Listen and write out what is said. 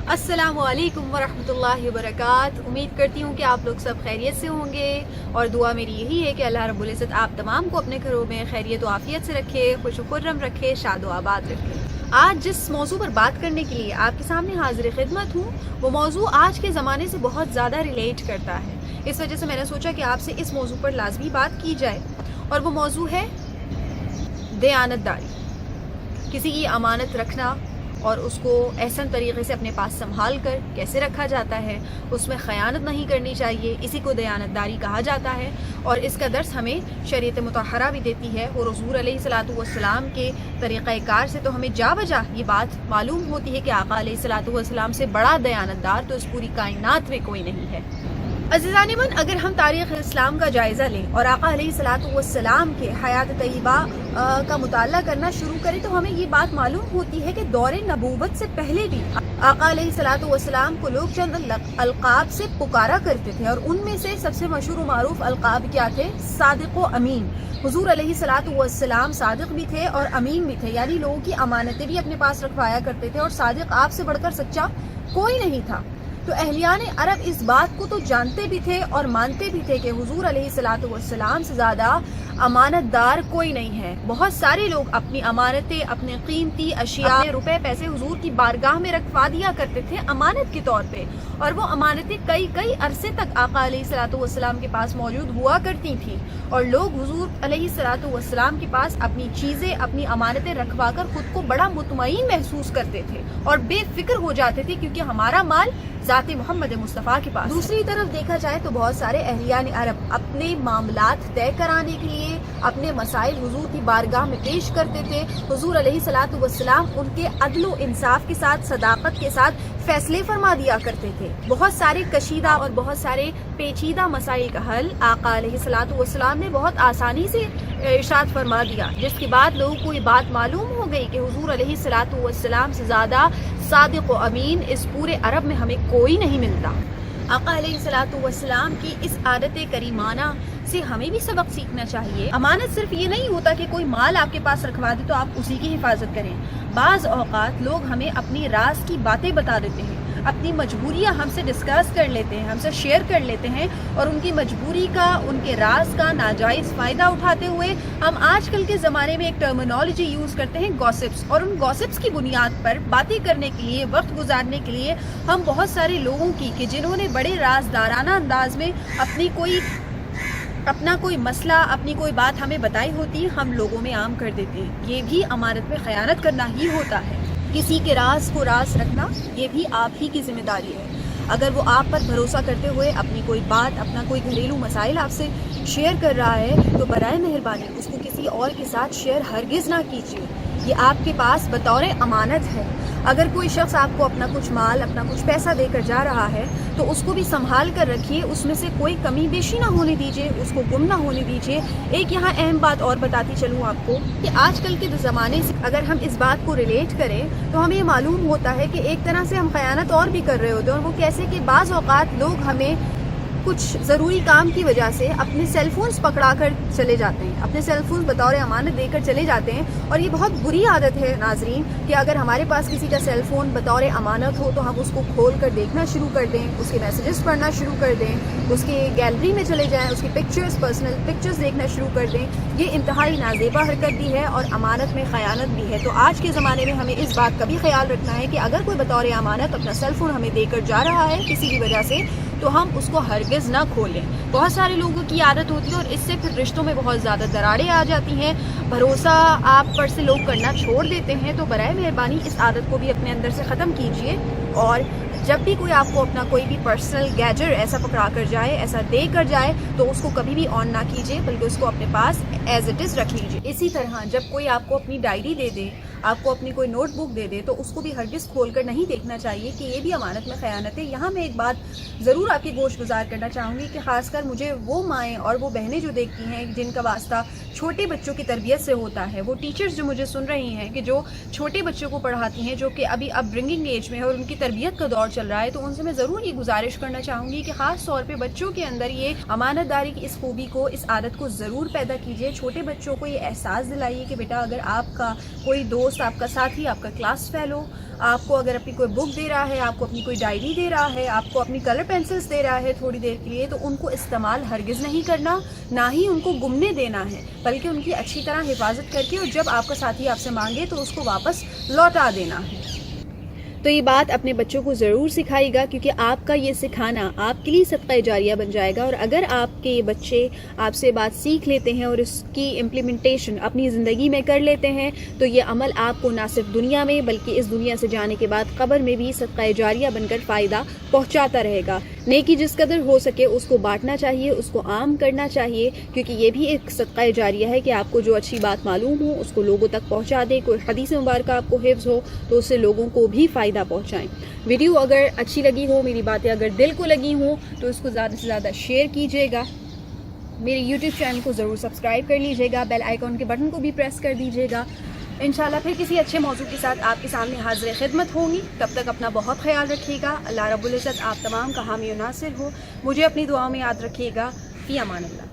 अस्सलामु अलैकुम वरहमतुल्लाहि वबरकात। उम्मीद करती हूँ कि आप लोग सब खैरियत से होंगे और दुआ मेरी यही है कि अल्लाह रब्बुल इज़्ज़त आप तमाम को अपने घरों में खैरियत व आफियत से रखे, खुश खुर्रम रखे, शाद व आबाद रखे। आज जिस मौजू पर बात करने के लिए आपके सामने हाजिर खिदमत हूँ वो मौजू आज के ज़माने से बहुत ज़्यादा रिलेट करता है। इस वजह से मैंने सोचा कि आपसे इस मौजू पर लाजमी बात की जाए और वो मौजू है दयानतदारी। किसी की अमानत रखना और उसको एहसन तरीक़े से अपने पास संभाल कर कैसे रखा जाता है, उसमें ख़यानत नहीं करनी चाहिए, इसी को दयानतदारी कहा जाता है। और इसका दर्स हमें शरीयत मुतहरा भी देती है और हुज़ूर अलैहिस्सलातु वस्सलाम के तरीक़ाकार से तो हमें जा बजा ये बात मालूम होती है कि आका अलैहिस्सलातु वस्सलाम से बड़ा दयानतदार तो इस पूरी कायनात में कोई नहीं है। अज़ीज़ान मन, अगर हम तारीख़ इस्लाम का जायज़ा लें और आका अलैहिस्सलातु वस्सलाम के हयात तय्यबा का मुताला करना शुरू करें तो हमें ये बात मालूम होती है कि दौरे नबूवत से पहले भी आका अलैहिस्सलातु वस्सलाम को लोग चंद अलक़ाब से पुकारा करते थे और उनमें से सबसे मशहूर मारूफ अलक़ाब क्या थे? सादिक़ व अमीन। हुज़ूर अलैहिस्सलातु वस्सलाम सादिक़ भी थे और अमीन भी थे, यानी लोगों की अमानतें भी अपने पास रखवाया करते थे और सादिक़ आपसे बढ़कर सच्चा कोई नहीं था। तो अहलियान अरब इस बात को तो जानते भी थे और मानते भी थे कि हुजूर अलैहिस्सलातु वस्सलाम से ज़्यादा अमानतदार कोई नहीं है। बहुत सारे लोग अपनी अमानतें, अपने कीमती अशिया, रुपए पैसे हुजूर की बारगाह में रखवा दिया करते थे अमानत के तौर पे, और वो अमानतें कई अरसे तक आका अलैहिस्सलातु वस्सलाम के पास मौजूद हुआ करती थी और लोग हुजूर अलैहिस्सलातु वस्सलाम के पास अपनी चीज़ें, अपनी अमानतें रखवा कर खुद को बड़ा मुतमईन महसूस करते थे और बेफिक्र हो जाते थे क्योंकि हमारा माल ज़ाते मोहम्मद मुस्तफ़ा के पास। दूसरी तरफ देखा जाए तो बहुत सारे अहलियान अरब अपने मामलात तय कराने के लिए अपने मसाइल हुजूर की बारगाह में पेश करते थे। हुजूर अलैहिस्सलातु वस्सलाम उनके अदल व इंसाफ के साथ, सदाकत के साथ फैसले फरमा दिया करते थे। बहुत सारे कशीदा और बहुत सारे पेचीदा मसाइल का हल आका अलैहिस्सलातु वस्सलाम ने बहुत आसानी से इरशाद फरमा दिया, जिसके बाद लोगों को ये बात मालूम हो गई कि हुजूर अलैहिस्सलातु वस्सलाम से ज़्यादा सादिक़ व अमीन इस पूरे अरब में हमें कोई नहीं मिलता। आका अलैहिस्सलातु वस्सलाम की इस आदत करीमाना से हमें भी सबक सीखना चाहिए। अमानत सिर्फ ये नहीं होता कि कोई माल आपके पास रखवा दे तो आप उसी की हिफाजत करें। बाज़ औक़ात लोग हमें अपनी राज की बातें बता देते हैं, अपनी मजबूरियाँ हमसे डिस्कस कर लेते हैं, हमसे शेयर कर लेते हैं और उनकी मजबूरी का, उनके राज का नाजायज़ फ़ायदा उठाते हुए हम आजकल के ज़माने में एक टर्मिनोलॉजी यूज़ करते हैं गॉसिप्स, और उन गॉसिप्स की बुनियाद पर बातें करने के लिए, वक्त गुजारने के लिए हम बहुत सारे लोगों की कि जिन्होंने बड़े राजदाराना अंदाज में अपना कोई मसला, अपनी कोई बात हमें बताई होती है, हम लोगों में आम कर देते हैं। ये भी अमानत में खयानत करना ही होता है। किसी के राज को राज रखना ये भी आप ही की जिम्मेदारी है। अगर वो आप पर भरोसा करते हुए अपनी कोई बात, अपना कोई घरेलू मसाइल आपसे शेयर कर रहा है तो बराए मेहरबानी उसको किसी और के साथ शेयर हरगिज़ ना कीजिए। ये आपके पास बतौर अमानत है। अगर कोई शख्स आपको अपना कुछ माल, अपना कुछ पैसा देकर जा रहा है तो उसको भी संभाल कर रखिए, उसमें से कोई कमी बेशी ना होने दीजिए, उसको गुम ना होने दीजिए। एक यहाँ अहम बात और बताती चलूँ आपको कि आजकल के ज़माने से अगर हम इस बात को रिलेट करें तो हमें ये मालूम होता है कि एक तरह से हम खयानत और भी कर रहे होते हैं, और वो कैसे कि बाज़ औक़ात लोग हमें कुछ ज़रूरी काम की वजह से अपने सेल फोन्स पकड़ा कर चले जाते हैं, अपने सेल फोन बतौर अमानत देकर चले जाते हैं। और ये बहुत बुरी आदत है नाजरीन कि अगर हमारे पास किसी का सेल फ़ोन बतौर अमानत हो तो हम उसको खोल कर देखना शुरू कर दें, उसके मैसेजेस पढ़ना शुरू कर दें, उसके गैलरी में चले जाएं, उसकी पिक्चर्स, पर्सनल पिक्चर्स देखना शुरू कर दें। ये इंतहाई नाजेबा हरकत भी है और अमानत में ख़यानत भी है। तो आज के ज़माने में हमें इस बात का भी ख्याल रखना है कि अगर कोई बतौर अमानत अपना सेल फ़ोन हमें देकर जा रहा है किसी की वजह से तो हम उसको हरगिज़ ना खोलें। बहुत सारे लोगों की आदत होती है और इससे फिर रिश्तों में बहुत ज़्यादा दरारें आ जाती हैं, भरोसा आप पर से लोग करना छोड़ देते हैं। तो बराए मेहरबानी इस आदत को भी अपने अंदर से ख़त्म कीजिए और जब भी कोई आपको अपना कोई भी पर्सनल गैजेट ऐसा पकड़ा कर जाए, ऐसा दे कर जाए तो उसको कभी भी ऑन ना कीजिए, बल्कि उसको अपने पास एज इट इज़ रख लीजिए। इसी तरह जब कोई आपको अपनी डायरी दे दे, आपको अपनी कोई नोटबुक दे दे तो उसको भी हरगिज़ खोल कर नहीं देखना चाहिए कि ये भी अमानत में ख़यानत है। यहाँ मैं एक बात ज़रूर आपकी गोश गुजार करना चाहूँगी कि ख़ासकर मुझे वो माएँ और वो बहनें जो देखती हैं जिनका वास्ता छोटे बच्चों की तरबियत से होता है, वो टीचर्स जो मुझे सुन रही हैं कि जो छोटे बच्चों को पढ़ाती हैं, जो कि अभी अब ब्रिंगिंग एज में है और उनकी तरबियत का दौर चल रहा है, तो उनसे मैं ज़रूर ये गुजारिश करना चाहूँगी कि ख़ास तौर पे बच्चों के अंदर ये अमानतदारी की इस खूबी को, इस आदत को ज़रूर पैदा कीजिए। छोटे बच्चों को ये एहसास दिलाइए कि बेटा अगर आपका कोई दोस्त دوست, آپ کا ساتھی, آپ کا کلاس فیلو آپ کو اگر اپنی کوئی بک دے رہا ہے, آپ کو اپنی کوئی ڈائری دے رہا ہے, آپ کو اپنی کلر پینسلس دے رہا ہے تھوڑی دیر کے لیے, تو ان کو استعمال ہرگز نہیں کرنا, نہ ہی ان کو گمنے دینا ہے, بلکہ ان کی اچھی طرح حفاظت کر کے, اور جب آپ کا ساتھی آپ سے مانگے تو اس کو واپس لوٹا دینا ہے. تو یہ بات اپنے بچوں کو ضرور سکھائے گا, کیونکہ آپ کا یہ سکھانا آپ کے لیے صدقہ جاریہ بن جائے گا. اور اگر آپ کے یہ بچے آپ سے بات سیکھ لیتے ہیں اور اس کی امپلیمنٹیشن اپنی زندگی میں کر لیتے ہیں, تو یہ عمل آپ کو نہ صرف دنیا میں بلکہ اس دنیا سے جانے کے بعد قبر میں بھی صدقہ جاریہ بن کر فائدہ پہنچاتا رہے گا. نیکی جس قدر ہو سکے اس کو بانٹنا چاہیے, اس کو عام کرنا چاہیے, کیونکہ یہ بھی ایک صدقہ جاریہ ہے کہ آپ کو جو اچھی بات معلوم ہو اس کو لوگوں تک پہنچا دے. کوئی حدیث مبارکہ آپ کو حفظ ہو تو اس سے لوگوں کو بھی فائدہ پہنچائیں. ویڈیو اگر اچھی لگی ہو, میری باتیں اگر دل کو لگی ہوں, تو اس کو زیادہ سے زیادہ شیئر کیجیے گا. میرے یوٹیوب چینل کو ضرور سبسکرائب کر لیجیے گا, بیل آئیکن کے بٹن کو بھی پریس کر دیجیے گا. انشاءاللہ پھر کسی اچھے موضوع کے ساتھ آپ کے سامنے حاضر خدمت ہوں گی. تب تک اپنا بہت خیال رکھیے گا. اللہ رب العزت آپ تمام کا حامی و ناصر ہو. مجھے اپنی دعاؤں میں یاد رکھیے گا. فی امان اللہ.